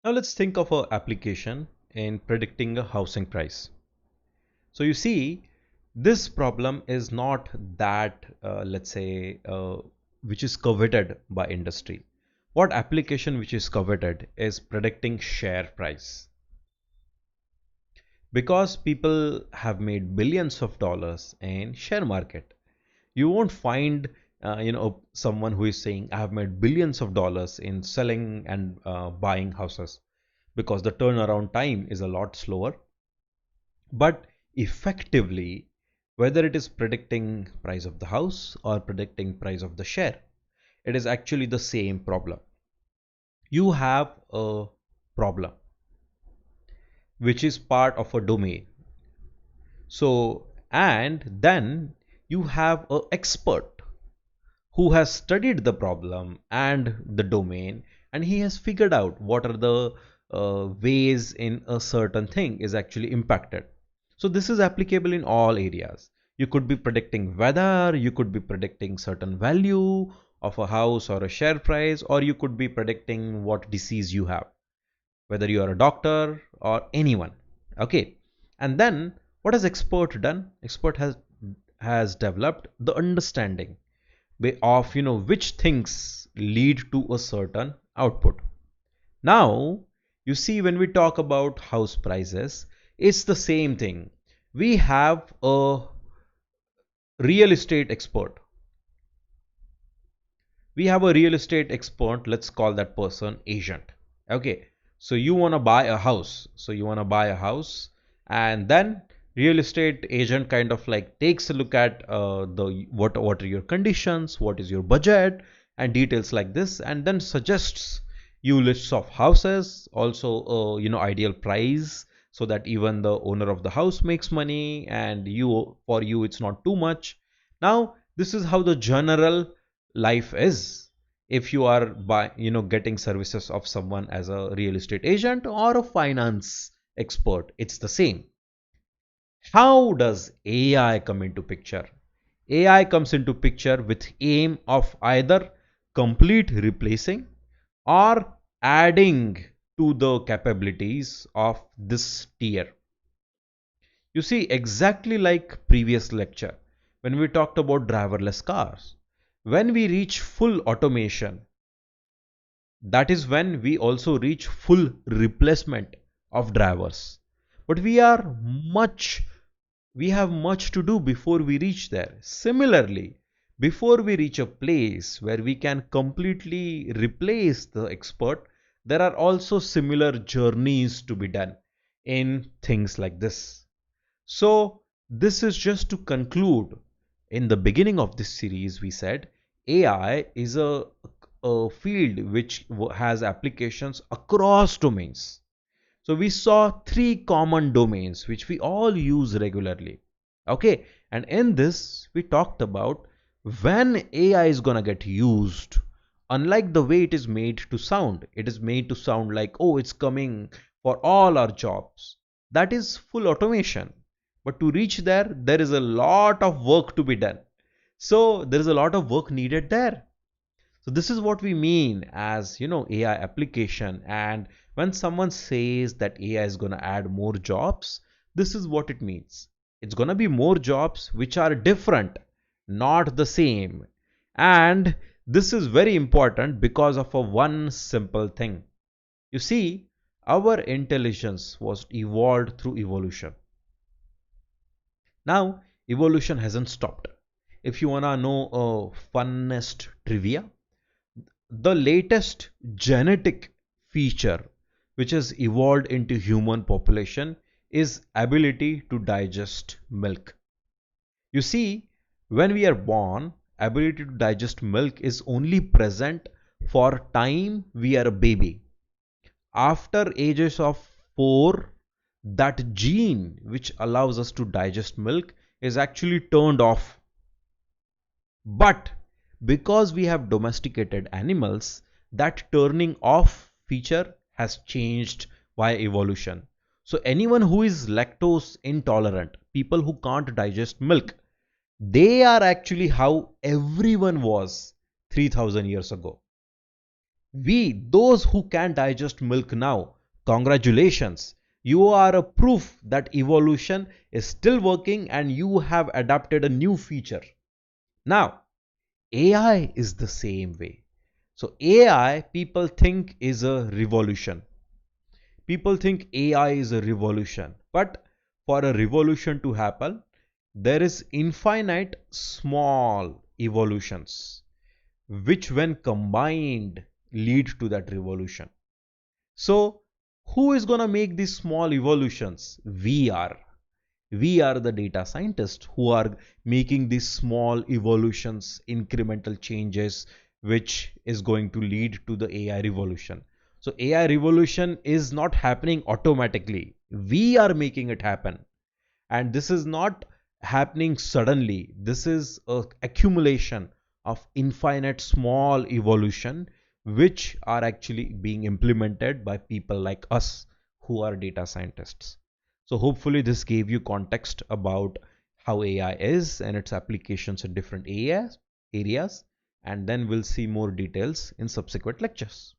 Now let's think of a application in predicting a housing price. So you see, this problem is not that, let's say, which is coveted by industry. What application which is coveted is predicting share price. Because people have made billions of dollars in share market, you won't find someone who is saying I have made billions of dollars in selling and buying houses, because the turnaround time is a lot slower. But effectively, whether it is predicting price of the house or predicting price of the share, it is actually the same problem. You have a problem which is part of a domain. So, and then you have an expert who has studied the problem and the domain, and he has figured out what are the ways in a certain thing is actually impacted. So this is applicable in all areas. You could be predicting weather, you could be predicting certain value of a house or a share price, or you could be predicting what disease you have, whether you are a doctor or anyone. Okay. And then what has expert done? Expert has developed the understanding of which things lead to a certain output. Now you see, when we talk about house prices, it's the same thing. We have a real estate expert. We have a real estate expert, let's call that person agent. Okay, so you want to buy a house, and then real estate agent kind of like takes a look at the what are your conditions, what is your budget, and details like this, and then suggests you lists of houses, also ideal price, so that even the owner of the house makes money, and for you it's not too much. Now this is how the general life is. If you are getting services of someone as a real estate agent or a finance expert, it's the same. How does AI come into picture? AI comes into picture with aim of either complete replacing or adding to the capabilities of this tier. You see, exactly like previous lecture, when we talked about driverless cars, when we reach full automation, that is when we also reach full replacement of drivers. But we have much to do before we reach there. Similarly, before we reach a place where we can completely replace the expert, there are also similar journeys to be done in things like this. So this is just to conclude. In the beginning of this series, we said AI is a field which has applications across domains. So we saw three common domains which we all use regularly. Okay, and in this we talked about when AI is gonna get used. Unlike the way it is made to sound, it is made to sound like, oh, it's coming for all our jobs. That is full automation. But to reach there, there is a lot of work to be done. So there is a lot of work needed there. So this is what we mean as AI application. And when someone says that AI is going to add more jobs, this is what it means. It's going to be more jobs which are different, not the same. And this is very important because of a one simple thing. You see, our intelligence was evolved through evolution. Now evolution hasn't stopped. If you want to know a funnest trivia, the latest genetic feature which has evolved into human population is ability to digest milk. You see, when we are born, ability to digest milk is only present for time we are a baby. After ages of 4, that gene which allows us to digest milk is actually turned off. But because we have domesticated animals, that turning off feature has changed via evolution. So anyone who is lactose intolerant, people who can't digest milk, they are actually how everyone was 3000 years ago. We, those who can digest milk now, congratulations. You are a proof that evolution is still working and you have adapted a new feature. Now, AI is the same way. So, AI, people think is a revolution. People think AI is a revolution. But for a revolution to happen, there is infinite small evolutions, which when combined lead to that revolution. So, who is going to make these small evolutions? We are. We are the data scientists who are making these small evolutions, incremental changes, which is going to lead to the AI revolution. So, AI revolution is not happening automatically. We are making it happen. And this is not happening suddenly. This is a accumulation of infinite small evolution which are actually being implemented by people like us who are data scientists. So hopefully this gave you context about how AI is and its applications in different areas, and then we'll see more details in subsequent lectures.